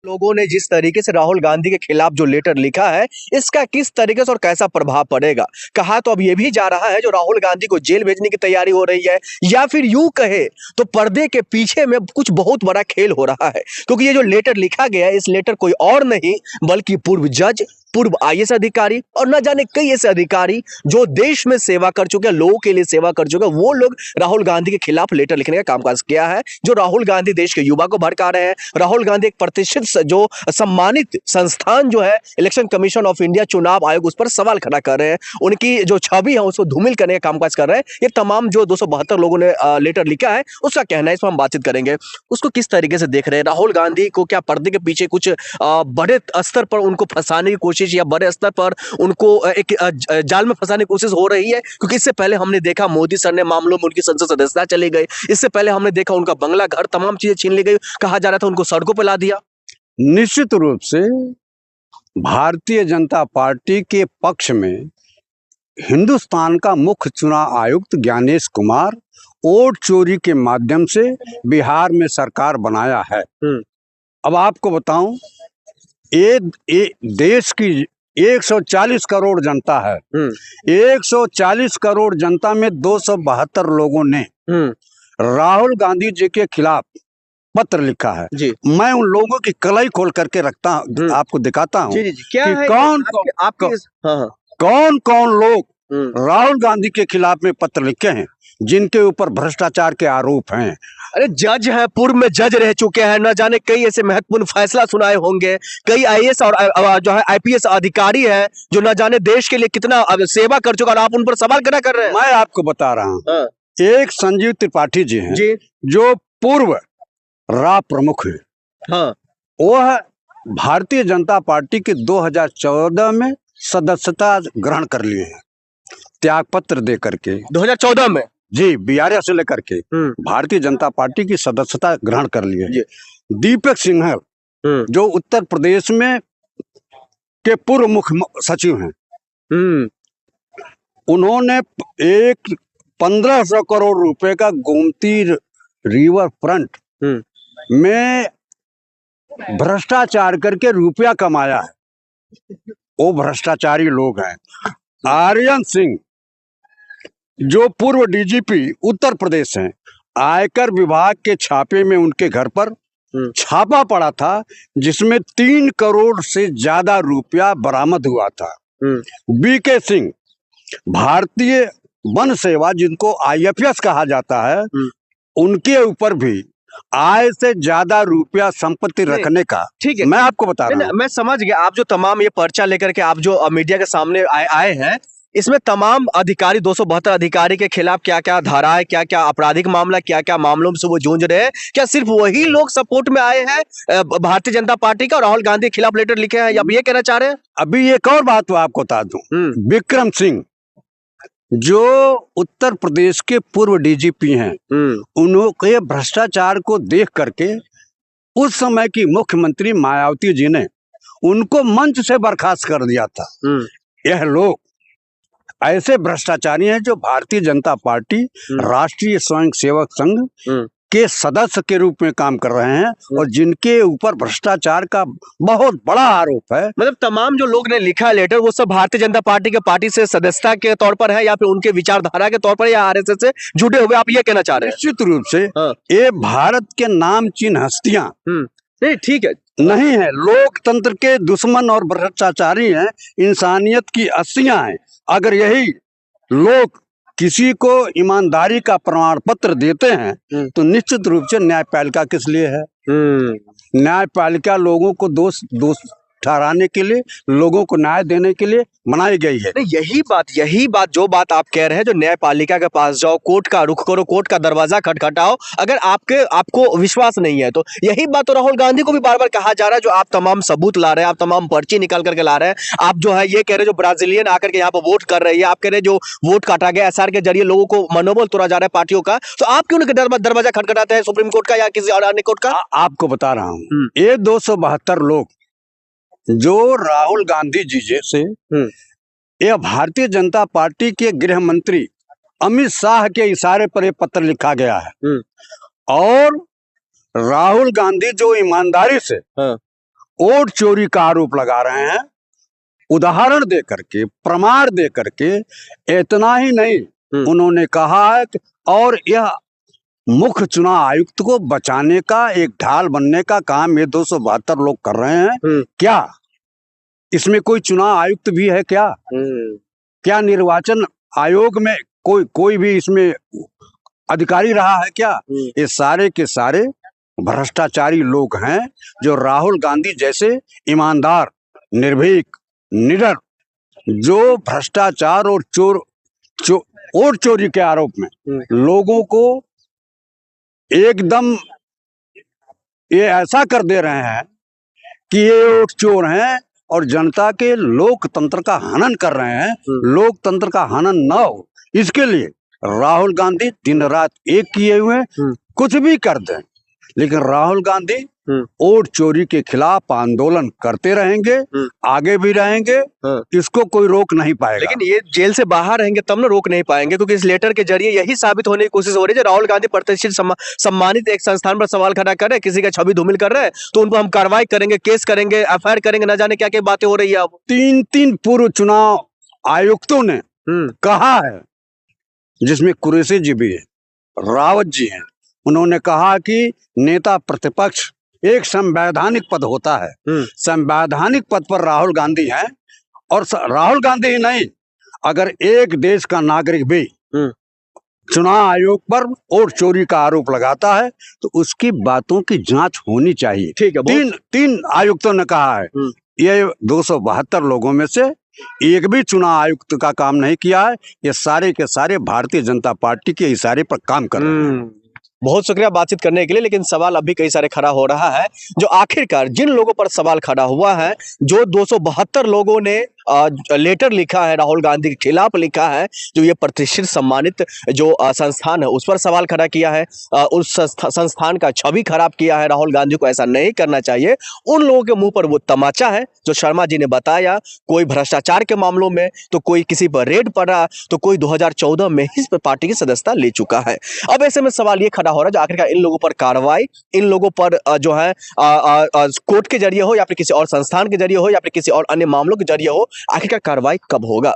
लोगों ने जिस तरीके से राहुल गांधी के खिलाफ जो लेटर लिखा है, इसका किस तरीके से और कैसा प्रभाव पड़ेगा। कहा तो अब ये भी जा रहा है जो राहुल गांधी को जेल भेजने की तैयारी हो रही है, या फिर यूं कहे तो पर्दे के पीछे में कुछ बहुत बड़ा खेल हो रहा है। क्योंकि ये जो लेटर लिखा गया है, इस लेटर कोई और नहीं बल्कि पूर्व जज, पूर्व आईएएस अधिकारी और न जाने कई ऐसे अधिकारी जो देश में सेवा कर चुके हैं, लोगों के लिए सेवा कर चुके हैं, वो लोग राहुल गांधी के खिलाफ लेटर लिखने का कामकाज किया है। जो राहुल गांधी देश के युवा को भड़का रहे हैं। राहुल गांधी एक प्रतिष्ठित जो सम्मानित संस्थान जो है इलेक्शन कमीशन ऑफ इंडिया, चुनाव आयोग, उस पर सवाल खड़ा कर रहे हैं। उनकी जो छवि है उसको धूमिल करने का कामकाज कर रहे हैं। ये तमाम जो 272 लोगों ने लेटर लिखा है उसका कहना है, इस पर हम बातचीत करेंगे। उसको किस तरीके से देख रहे हैं? राहुल गांधी को क्या पर्दे के पीछे कुछ बड़े स्तर पर उनको फंसाने की कोशिश या बड़े स्तर पर उनको एक जाल में फंसाने की कोशिश हो रही है? क्योंकि इससे पहले हमने देखा मोदी सर ने मामलों में उनकी संसद सदस्यता चली गई। इससे पहले हमने देखा उनका बंगला, घर, तमाम चीजें छीन ली गई। कहा जा रहा था उनको सड़कों पर ला दिया। निश्चित रूप से भारतीय जनता पार्टी के पक्ष में हिंदुस्तान का मुख्य चुनाव आयुक्त ज्ञानेश कुमार वोट चोरी के माध्यम से बिहार में सरकार बनाया है। अब आपको बताऊं, ये देश की 140 करोड़ जनता है। 140 करोड़ जनता में 272 लोगों ने राहुल गांधी जी के खिलाफ पत्र लिखा है जी। मैं उन लोगों की कलाई खोल करके रखता हूं, आपको दिखाता हूं क्या कि है कौन कौन लोग राहुल गांधी के खिलाफ में पत्र लिखे हैं जिनके ऊपर भ्रष्टाचार के आरोप हैं। अरे जज है, पूर्व में जज रह चुके हैं, न जाने कई ऐसे महत्वपूर्ण फैसला सुनाए होंगे। कई आईएएस और जो है आईपीएस अधिकारी है जो न जाने देश के लिए कितना सेवा कर चुका, और आप उन पर सवाल खड़ा कर रहे हैं। मैं आपको बता रहा हूँ, एक संजीव त्रिपाठी जी हैं जी, जो पूर्व रा प्रमुख है। वह भारतीय जनता पार्टी के 2014 में सदस्यता ग्रहण कर लिए हैं, त्याग पत्र दे करके 2014 में जी, बीआरएस से लेकर के भारतीय जनता पार्टी की सदस्यता ग्रहण कर लिए। दीपक सिंघल जो उत्तर प्रदेश में के पूर्व मुख्य सचिव हैं, उन्होंने एक 1500 करोड़ रुपए का गोमती रिवर फ्रंट में भ्रष्टाचार करके रुपया कमाया है। वो भ्रष्टाचारी लोग हैं। आर्यन सिंह जो पूर्व डीजीपी उत्तर प्रदेश हैं, आयकर विभाग के छापे में उनके घर पर छापा पड़ा था जिसमें 3 करोड़ से ज्यादा रुपया बरामद हुआ था। बीके सिंह भारतीय वन सेवा, जिनको आईएफएस कहा जाता है, उनके ऊपर भी आय से ज्यादा रुपया संपत्ति रखने का। ठीक है, मैं आपको बता रहा हूं। मैं समझ गया। आप जो तमाम ये पर्चा लेकर के आप जो मीडिया के सामने आए हैं, इसमें तमाम अधिकारी 272 अधिकारी के खिलाफ क्या क्या धाराएं, क्या क्या आपराधिक मामला, क्या क्या मामलों से वो जूझ रहे हैं? क्या सिर्फ वही लोग सपोर्ट में आए हैं भारतीय जनता पार्टी का और राहुल गांधी के खिलाफ लेटर लिखे हैं, या ये कहना चाह रहे हैं? अभी एक और बात आपको बता दूं, विक्रम सिंह जो उत्तर प्रदेश के पूर्व डीजीपी हैं, उन्होंने भ्रष्टाचार को देख करके उस समय की मुख्यमंत्री मायावती जी ने उनको मंच से बर्खास्त कर दिया था। यह लोग ऐसे भ्रष्टाचारी हैं जो भारतीय जनता पार्टी राष्ट्रीय स्वयंसेवक संघ के सदस्य के रूप में काम कर रहे हैं और जिनके ऊपर भ्रष्टाचार का बहुत बड़ा आरोप है। मतलब तमाम जो लोग ने लिखा लेटर वो सब भारतीय जनता पार्टी के पार्टी से सदस्यता के तौर पर है, या फिर उनके विचारधारा के तौर पर, या आरएसएस से जुड़े हुए, आप ये कहना चाह रहे हैं? निश्चित रूप से ये भारत के नामचीन हस्तियां नहीं, ठीक है, नहीं है, लोकतंत्र के दुश्मन और भ्रष्टाचारी हैं, इंसानियत की अस्सियां हैं। अगर यही लोग किसी को ईमानदारी का प्रमाण पत्र देते हैं तो निश्चित रूप से न्यायपालिका किस लिए है? न्यायपालिका लोगों को दोष ठहराने के लिए, लोगों को न्याय देने के लिए बनाई गई है। यही बात जो बात आप कह रहे हैं, जो न्यायपालिका के पास जाओ, कोर्ट का रुख करो, कोर्ट का दरवाजा खटखटाओ, अगर आपको विश्वास नहीं है तो यही बात तो राहुल गांधी को भी बार बार कहा जा रहा है। जो आप तमाम सबूत ला रहे हैं, आप तमाम पर्ची निकाल करके ला रहे हैं, आप जो है ये कह रहे हैं जो ब्राजीलियन आकर के यहाँ पर वोट कर रही है, आप कह रहे हैं जो वोट काटा गया एसआर के जरिए लोगों को मनोबल तोड़ा जा रहा है पार्टियों का, तो आप क्यों दरवाजा खटखटाते हैं सुप्रीम कोर्ट का या किसी और अन्य कोर्ट का? आपको बता रहा हूँ, ये 272 लोग जो राहुल गांधी जी जैसे, यह भारतीय जनता पार्टी के गृह मंत्री अमित शाह के इशारे पर यह पत्र लिखा गया है। और राहुल गांधी जो ईमानदारी से वोट चोरी का आरोप लगा रहे हैं, उदाहरण दे करके, प्रमाण दे करके। इतना ही नहीं, उन्होंने कहा है कि और यह मुख्य चुनाव आयुक्त को बचाने का, एक ढाल बनने का काम ये 272 लोग कर रहे हैं। क्या इसमें कोई चुनाव आयुक्त भी है क्या? क्या निर्वाचन आयोग में कोई भी इसमें अधिकारी रहा है क्या? ये सारे के सारे भ्रष्टाचारी लोग हैं, जो राहुल गांधी जैसे ईमानदार, निर्भीक, निडर, जो भ्रष्टाचार और वोट चोरी के आरोप में लोगों को एकदम ये ऐसा कर दे रहे हैं कि ये वोट चोर हैं और जनता के लोकतंत्र का हनन कर रहे हैं। लोकतंत्र का हनन न हो, इसके लिए राहुल गांधी दिन रात एक किए हुए, कुछ भी कर दें, लेकिन राहुल गांधी वोट चोरी के खिलाफ आंदोलन करते रहेंगे, आगे भी रहेंगे। इसको कोई रोक नहीं पाएगा। लेकिन ये जेल से बाहर रहेंगे तब ना रोक नहीं पाएंगे, क्योंकि इस लेटर के जरिए यही साबित होने की कोशिश हो रही है। राहुल गांधी प्रतिष्ठित सम्मानित एक संस्थान पर सवाल खड़ा कर रहे हैं, किसी का छवि धूमिल कर रहे हैं, तो उनको हम कार्रवाई करेंगे, केस करेंगे, एफआईआर करेंगे, न जाने क्या क्या बातें हो रही है। अब 3 पूर्व चुनाव आयुक्तों ने कहा है, जिसमें कुरैशी जी भी है, रावत जी हैं, उन्होंने कहा कि नेता प्रतिपक्ष एक संवैधानिक पद होता है। संवैधानिक पद पर राहुल गांधी हैं, और राहुल गांधी ही नहीं, अगर एक देश का नागरिक भी चुनाव आयोग पर वोट चोरी का आरोप लगाता है तो उसकी बातों की जांच होनी चाहिए। ठीक है। तीन आयुक्तों ने कहा है, ये 272 लोगों में से एक भी चुनाव आयुक्त का काम नहीं किया है। ये सारे के सारे भारतीय जनता पार्टी के इशारे पर काम कर रहे हैं। बहुत शुक्रिया बातचीत करने के लिए, लेकिन सवाल अभी कई सारे खड़ा हो रहा है, जो आखिरकार जिन लोगों पर सवाल खड़ा हुआ है, जो 272 लोगों ने लेटर लिखा है, राहुल गांधी के खिलाफ लिखा है, जो ये प्रतिष्ठित सम्मानित जो संस्थान है उस पर सवाल खड़ा किया है, उस संस्थान का छवि खराब किया है, राहुल गांधी को ऐसा नहीं करना चाहिए। उन लोगों के मुंह पर वो तमाचा है जो शर्मा जी ने बताया, कोई भ्रष्टाचार के मामलों में तो कोई किसी पर रेड पड़ा, तो कोई 2014 में ही पार्टी की सदस्यता ले चुका है। अब ऐसे में सवाल ये खड़ा हो रहा है, जो आखिरकार इन लोगों पर कार्रवाई, इन लोगों पर जो है कोर्ट के जरिए हो, या फिर किसी और संस्थान के जरिए हो, या फिर किसी और अन्य मामलों के जरिए हो, आखिरकार कार्रवाई कब होगा?